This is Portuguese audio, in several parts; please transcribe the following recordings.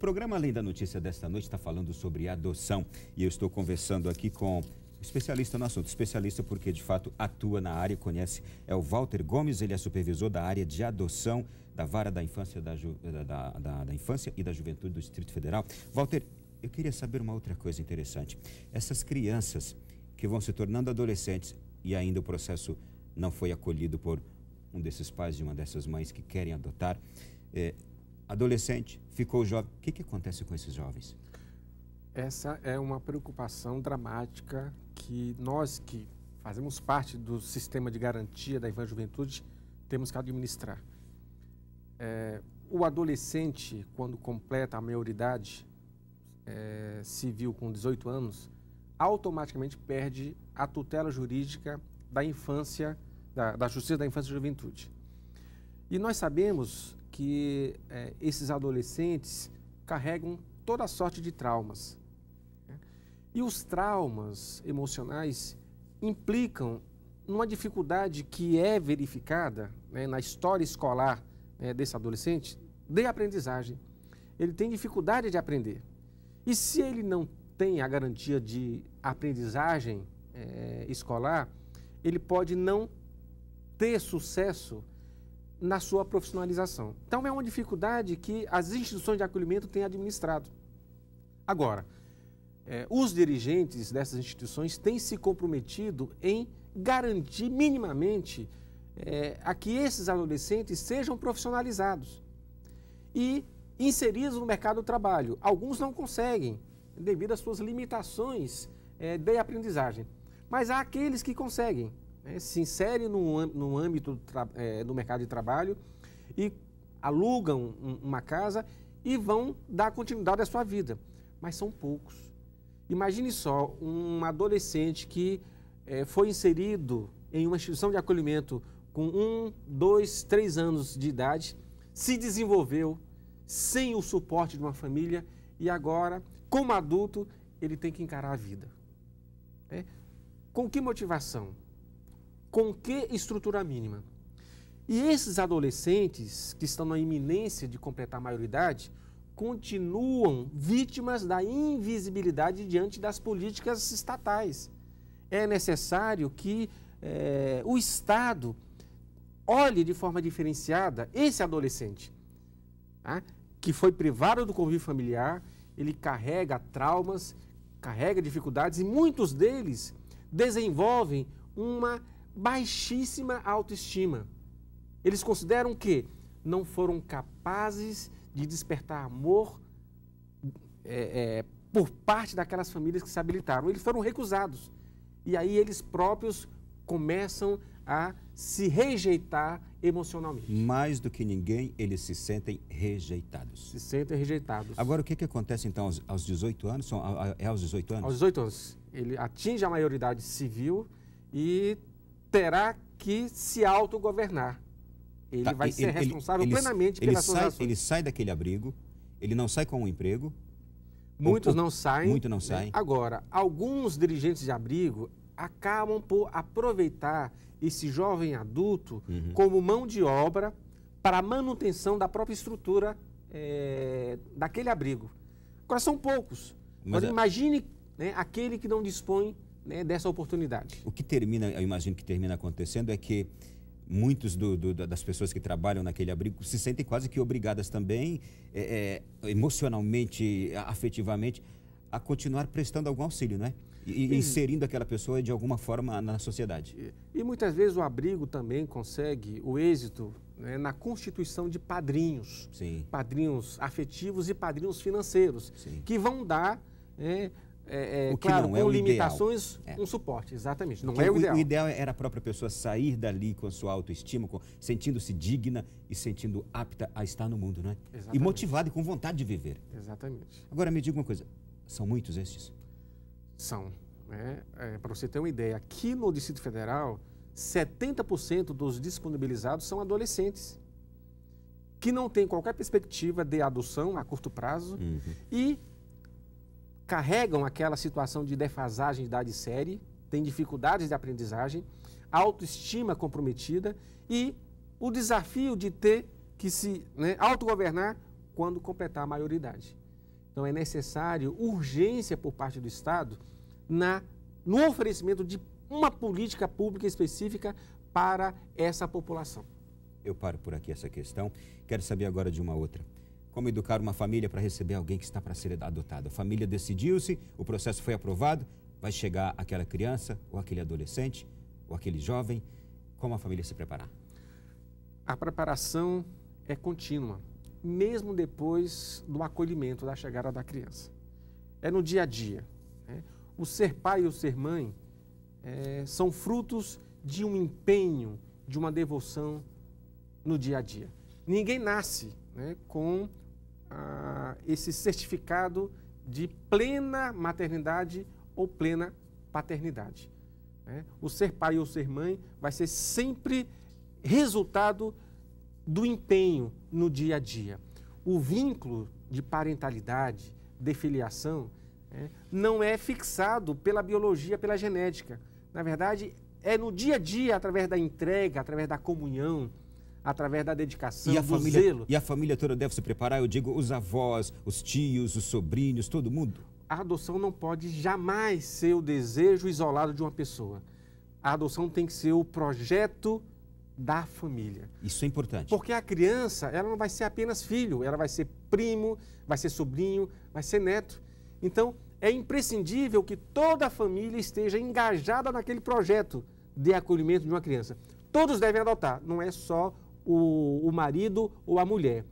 programa Além da Notícia desta noite está falando sobre adoção e eu estou conversando aqui com especialista no assunto. Especialista porque, de fato, atua na área, conhece, é o Walter Gomes, ele é supervisor da área de adoção da Vara da Infância, da Infância e da Juventude do Distrito Federal. Walter, eu queria saber uma outra coisa interessante. Essas crianças que vão se tornando adolescentes e ainda o processo não foi acolhido por um desses pais de uma dessas mães que querem adotar, adolescente, ficou jovem, o que acontece com esses jovens? Essa é uma preocupação dramática que nós que fazemos parte do sistema de garantia da infância e juventude temos que administrar. O adolescente, quando completa a maioridade civil com 18 anos, automaticamente perde a tutela jurídica da infância, da Justiça da Infância e Juventude. E nós sabemos que esses adolescentes carregam toda sorte de traumas. E os traumas emocionais implicam numa dificuldade que é verificada na história escolar desse adolescente de aprendizagem. Ele tem dificuldade de aprender. E se ele não tem a garantia de aprendizagem escolar, ele pode não ter sucesso na sua profissionalização. Então, é uma dificuldade que as instituições de acolhimento têm administrado. Agora, os dirigentes dessas instituições têm se comprometido em garantir minimamente a que esses adolescentes sejam profissionalizados e inseridos no mercado do trabalho. Alguns não conseguem, devido às suas limitações de aprendizagem, mas há aqueles que conseguem, se inserem no âmbito do mercado de trabalho e alugam uma casa e vão dar continuidade à sua vida, mas são poucos. Imagine só um adolescente que foi inserido em uma instituição de acolhimento com 1, 2, 3 anos de idade, se desenvolveu sem o suporte de uma família e agora, como adulto, ele tem que encarar a vida. Com que motivação? Com que estrutura mínima? E esses adolescentes que estão na iminência de completar a maioridade continuam vítimas da invisibilidade diante das políticas estatais. É necessário que o Estado olhe de forma diferenciada esse adolescente, que foi privado do convívio familiar, ele carrega traumas, carrega dificuldades e muitos deles desenvolvem uma baixíssima autoestima. Eles consideram que não foram capazes de despertar amor por parte daquelas famílias que se habilitaram. Eles foram recusados. E aí eles próprios começam a se rejeitar emocionalmente. Mais do que ninguém, eles se sentem rejeitados. Se sentem rejeitados. Agora, o que acontece então aos 18 anos? É aos 18 anos? Aos 18 anos. Ele atinge a maioridade civil e terá que se autogovernar. Ele vai ser responsável plenamente pelas suas ações. Ele sai daquele abrigo, ele não sai com um emprego. Muitos não saem. Muitos não saem. Agora, alguns dirigentes de abrigo acabam por aproveitar esse jovem adulto como mão de obra para a manutenção da própria estrutura daquele abrigo. Agora, são poucos. Mas imagine aquele que não dispõe dessa oportunidade. O que termina, eu imagino que termina acontecendo é que muitos das pessoas que trabalham naquele abrigo se sentem quase que obrigadas também, emocionalmente, afetivamente, a continuar prestando algum auxílio, não é? E inserindo aquela pessoa de alguma forma na sociedade. E muitas vezes o abrigo também consegue o êxito na constituição de padrinhos. Sim. Padrinhos afetivos e padrinhos financeiros, sim, que vão dar... claro, com limitações, um suporte, exatamente. Não é o ideal. O ideal era a própria pessoa sair dali com a sua autoestima, sentindo-se digna e sentindo apta a estar no mundo, não é? Exatamente. E motivada e com vontade de viver. Exatamente. Agora, me diga uma coisa, são muitos estes? São. Para você ter uma ideia, aqui no Distrito Federal, 70% dos disponibilizados são adolescentes, que não têm qualquer perspectiva de adoção a curto prazo e carregam aquela situação de defasagem de idade série, têm dificuldades de aprendizagem, autoestima comprometida e o desafio de ter que se autogovernar quando completar a maioridade. Então, é necessário urgência por parte do Estado no oferecimento de uma política pública específica para essa população. Eu paro por aqui essa questão. Quero saber agora de uma outra. Como educar uma família para receber alguém que está para ser adotado? A família decidiu-se, o processo foi aprovado, vai chegar aquela criança, ou aquele adolescente, ou aquele jovem. Como a família se preparar? A preparação é contínua, mesmo depois do acolhimento, da chegada da criança. É no dia a dia, né? O ser pai e o ser mãe são frutos de um empenho, de uma devoção no dia a dia. Ninguém nasce, né, com esse certificado de plena maternidade ou plena paternidade, né? O ser pai ou ser mãe vai ser sempre resultado do empenho no dia a dia. O vínculo de parentalidade, de filiação, não é fixado pela biologia, pela genética. Na verdade, é no dia a dia, através da entrega, através da comunhão, através da dedicação, do zelo. E a família toda deve se preparar, eu digo, os avós, os tios, os sobrinhos, todo mundo? A adoção não pode jamais ser o desejo isolado de uma pessoa. A adoção tem que ser o projeto da família. Isso é importante. Porque a criança, ela não vai ser apenas filho, ela vai ser primo, vai ser sobrinho, vai ser neto. Então, é imprescindível que toda a família esteja engajada naquele projeto de acolhimento de uma criança. Todos devem adotar, não é só o marido ou a mulher.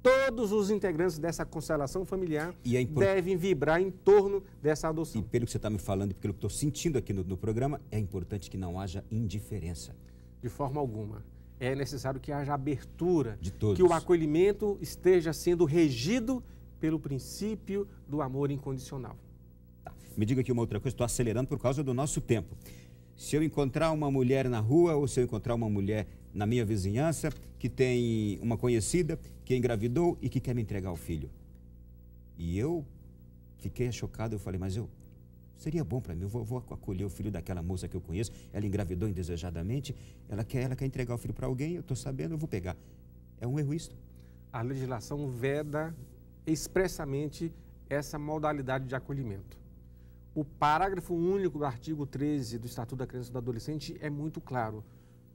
Todos os integrantes dessa constelação familiar devem vibrar em torno dessa adoção. E pelo que você está me falando e pelo que estou sentindo aqui no programa, é importante que não haja indiferença. De forma alguma. É necessário que haja abertura, de todos. Que o acolhimento esteja sendo regido pelo princípio do amor incondicional. Tá. Me diga aqui uma outra coisa, estou acelerando por causa do nosso tempo. Se eu encontrar uma mulher na rua ou se eu encontrar uma mulher na minha vizinhança que tem uma conhecida que engravidou e que quer me entregar o filho. E eu fiquei chocado, eu falei, mas seria bom para mim, eu vou acolher o filho daquela moça que eu conheço, ela engravidou indesejadamente, ela quer entregar o filho para alguém, eu estou sabendo, eu vou pegar. É um erro isso? A legislação veda expressamente essa modalidade de acolhimento. O parágrafo único do artigo 13 do Estatuto da Criança e do Adolescente é muito claro.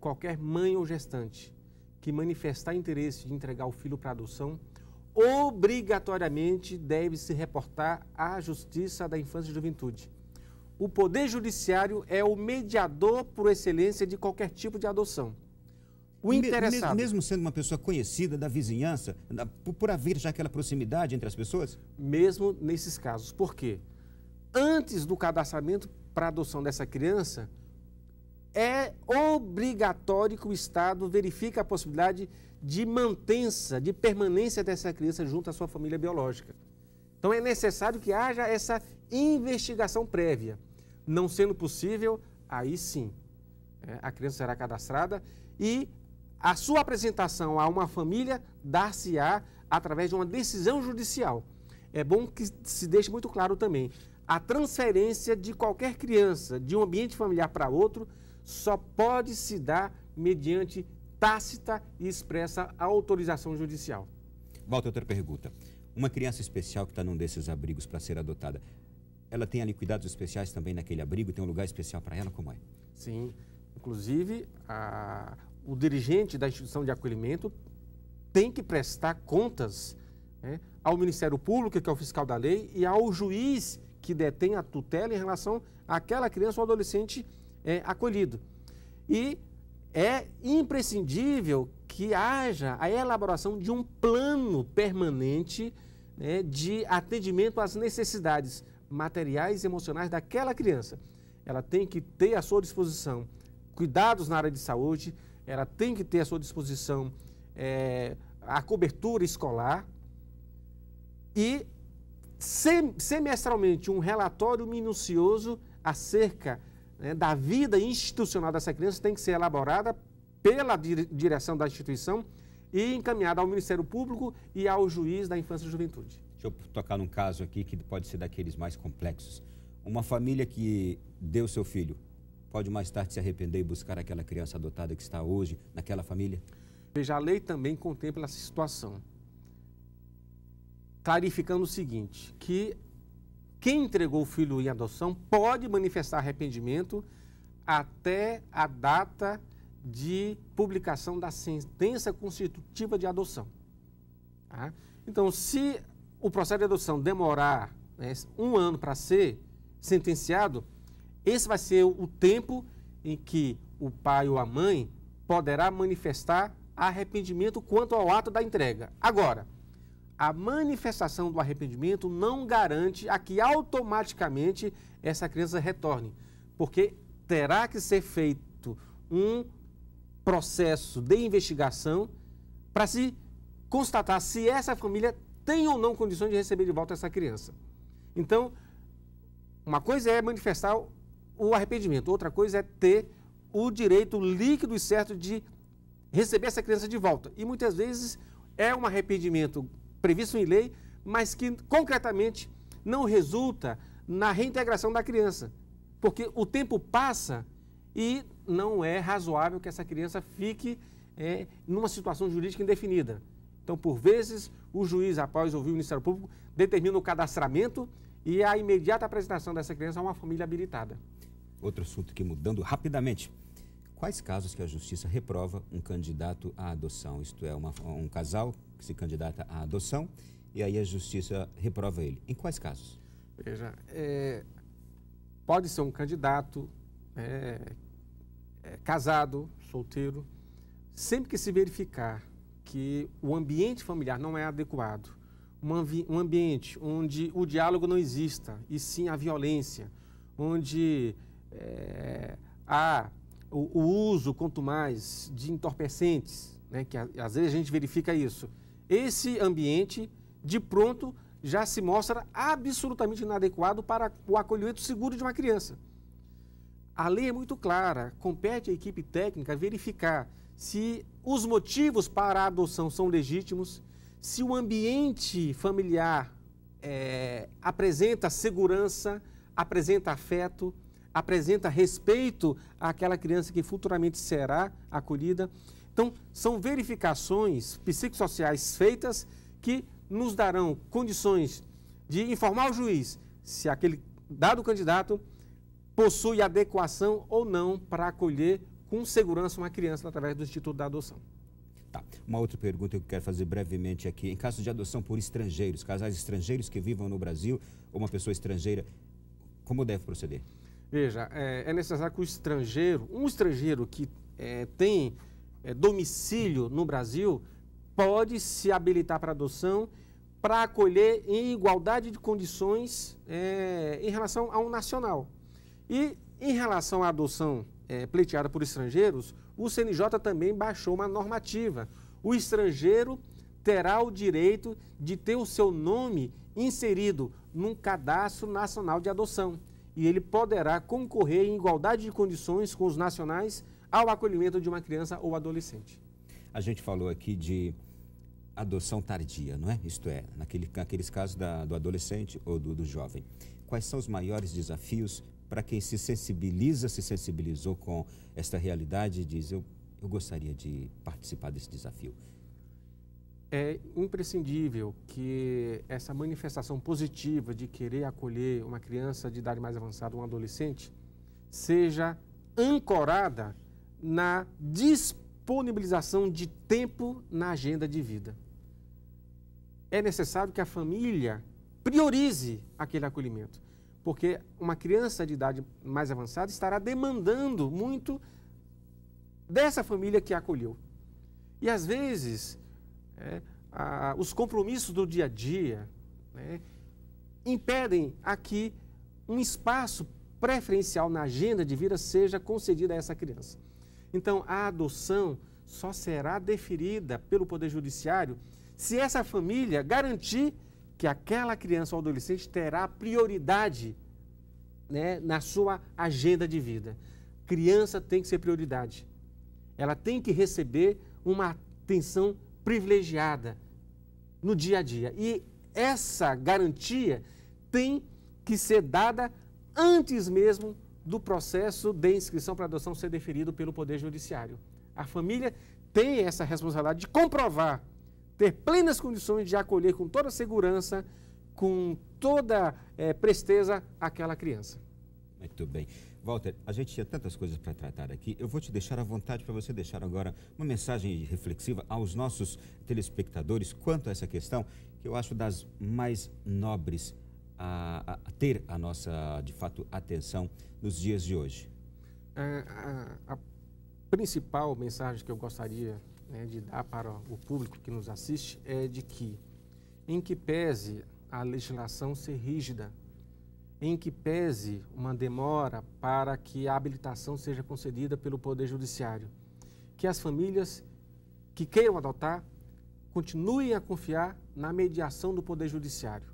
Qualquer mãe ou gestante que manifestar interesse de entregar o filho para adoção, obrigatoriamente deve se reportar à Justiça da Infância e Juventude. O Poder Judiciário é o mediador por excelência de qualquer tipo de adoção. O interessado... Mesmo sendo uma pessoa conhecida da vizinhança, por haver já aquela proximidade entre as pessoas? Mesmo nesses casos. Por quê? Antes do cadastramento para adoção dessa criança, é obrigatório que o Estado verifique a possibilidade de mantença, de permanência dessa criança junto à sua família biológica. Então, é necessário que haja essa investigação prévia. Não sendo possível, aí sim, a criança será cadastrada e a sua apresentação a uma família dar-se-á através de uma decisão judicial. É bom que se deixe muito claro também, a transferência de qualquer criança de um ambiente familiar para outro só pode se dar mediante tácita e expressa autorização judicial. Volta outra pergunta. Uma criança especial que está num desses abrigos para ser adotada, ela tem ali cuidados especiais também naquele abrigo? Tem um lugar especial para ela? Como é? Sim. Inclusive, o dirigente da instituição de acolhimento tem que prestar contas, né, ao Ministério Público, que é o fiscal da lei, e ao juiz que detém a tutela em relação àquela criança ou adolescente acolhido. E é imprescindível que haja a elaboração de um plano permanente, né, de atendimento às necessidades materiais e emocionais daquela criança. Ela tem que ter à sua disposição cuidados na área de saúde, ela tem que ter à sua disposição a cobertura escolar e semestralmente um relatório minucioso acerca, né, da vida institucional dessa criança tem que ser elaborada pela direção da instituição e encaminhada ao Ministério Público e ao juiz da Infância e Juventude. Deixa eu tocar num caso aqui que pode ser daqueles mais complexos. Uma família que deu seu filho pode mais tarde se arrepender e buscar aquela criança adotada que está hoje naquela família? Veja, a lei também contempla essa situação. clarificando o seguinte, que quem entregou o filho em adoção pode manifestar arrependimento até a data de publicação da sentença constitutiva de adoção. Tá? Então, se o processo de adoção demorar, né, 1 ano para ser sentenciado, esse vai ser o tempo em que o pai ou a mãe poderá manifestar arrependimento quanto ao ato da entrega. Agora, a manifestação do arrependimento não garante a que automaticamente essa criança retorne, porque terá que ser feito um processo de investigação para se constatar se essa família tem ou não condições de receber de volta essa criança. Então, uma coisa é manifestar o arrependimento, outra coisa é ter o direito líquido e certo de receber essa criança de volta. E muitas vezes é um arrependimento previsto em lei, mas que concretamente não resulta na reintegração da criança, porque o tempo passa e não é razoável que essa criança fique numa situação jurídica indefinida. Então, por vezes, o juiz, após ouvir o Ministério Público, determina o cadastramento e a imediata apresentação dessa criança a uma família habilitada. Outro assunto que mudando rapidamente. Quais casos que a Justiça reprova um candidato à adoção? Isto é, um casal que se candidata à adoção e aí a Justiça reprova ele. Em quais casos? Veja, pode ser um candidato casado, solteiro, sempre que se verificar que o ambiente familiar não é adequado, um ambiente onde o diálogo não exista, e sim a violência, onde há o uso, quanto mais, de entorpecentes, né, que às vezes a gente verifica isso. Esse ambiente, de pronto, já se mostra absolutamente inadequado para o acolhimento seguro de uma criança. A lei é muito clara, compete à equipe técnica verificar se os motivos para a adoção são legítimos, se o ambiente familiar apresenta segurança, apresenta afeto, apresenta respeito àquela criança que futuramente será acolhida. Então, são verificações psicossociais feitas que nos darão condições de informar o juiz se aquele dado candidato possui adequação ou não para acolher com segurança uma criança através do Instituto da Adoção. Tá. Uma outra pergunta que eu quero fazer brevemente aqui. Em caso de adoção por estrangeiros, casais estrangeiros que vivam no Brasil ou uma pessoa estrangeira, como deve proceder? Veja, é necessário que um estrangeiro que tem domicílio no Brasil pode se habilitar para adoção para acolher em igualdade de condições em relação a um nacional. E em relação à adoção pleiteada por estrangeiros, o CNJ também baixou uma normativa. O estrangeiro terá o direito de ter o seu nome inserido num cadastro nacional de adoção. E ele poderá concorrer em igualdade de condições com os nacionais ao acolhimento de uma criança ou adolescente. A gente falou aqui de adoção tardia, não é? Isto é, naqueles casos do adolescente ou do jovem. Quais são os maiores desafios para quem se sensibilizou com esta realidade e diz, eu gostaria de participar desse desafio? É imprescindível que essa manifestação positiva de querer acolher uma criança de idade mais avançada, um adolescente, seja ancorada na disponibilização de tempo na agenda de vida. É necessário que a família priorize aquele acolhimento, porque uma criança de idade mais avançada estará demandando muito dessa família que a acolheu. E às vezes os compromissos do dia a dia impedem a que um espaço preferencial na agenda de vida seja concedido a essa criança. Então, a adoção só será deferida pelo Poder Judiciário se essa família garantir que aquela criança ou adolescente terá prioridade na sua agenda de vida. Criança tem que ser prioridade. Ela tem que receber uma atenção privilegiada no dia a dia. E essa garantia tem que ser dada antes mesmo do processo de inscrição para adoção ser deferido pelo Poder Judiciário. A família tem essa responsabilidade de comprovar ter plenas condições de acolher com toda segurança, com toda presteza aquela criança. Muito bem. Walter, a gente tinha tantas coisas para tratar aqui. Eu vou te deixar à vontade para você deixar agora uma mensagem reflexiva aos nossos telespectadores quanto a essa questão, que eu acho das mais nobres a ter a nossa, de fato, atenção nos dias de hoje. A principal mensagem que eu gostaria, né, de dar para o público que nos assiste é de que, em que pese a legislação ser rígida, em que pese uma demora para que a habilitação seja concedida pelo Poder Judiciário, que as famílias que queiram adotar continuem a confiar na mediação do Poder Judiciário,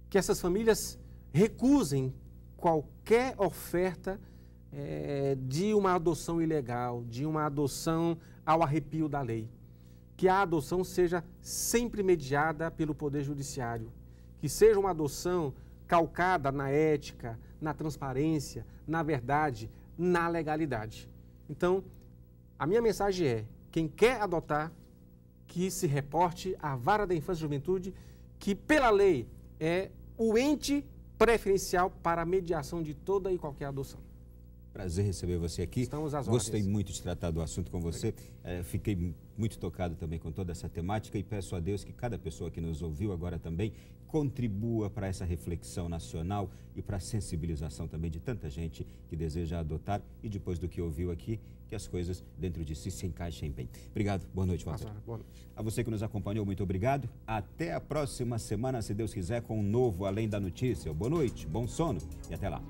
que essas famílias recusem qualquer oferta de uma adoção ilegal, de uma adoção ao arrepio da lei, que a adoção seja sempre mediada pelo Poder Judiciário, que seja uma adoção calcada na ética, na transparência, na verdade, na legalidade. Então, a minha mensagem é, quem quer adotar, que se reporte à Vara da Infância e Juventude, que pela lei é o ente preferencial para a mediação de toda e qualquer adoção. Prazer receber você aqui. Estamos às Gostei ordens. muito de tratar do assunto com você. Fiquei muito tocado também com toda essa temática e peço a Deus que cada pessoa que nos ouviu agora também contribua para essa reflexão nacional e para a sensibilização também de tanta gente que deseja adotar e depois do que ouviu aqui, que as coisas dentro de si se encaixem bem. Obrigado. Boa noite, Walter. Boa noite. A você que nos acompanhou, muito obrigado. Até a próxima semana, se Deus quiser, com um novo Além da Notícia. Boa noite, bom sono e até lá.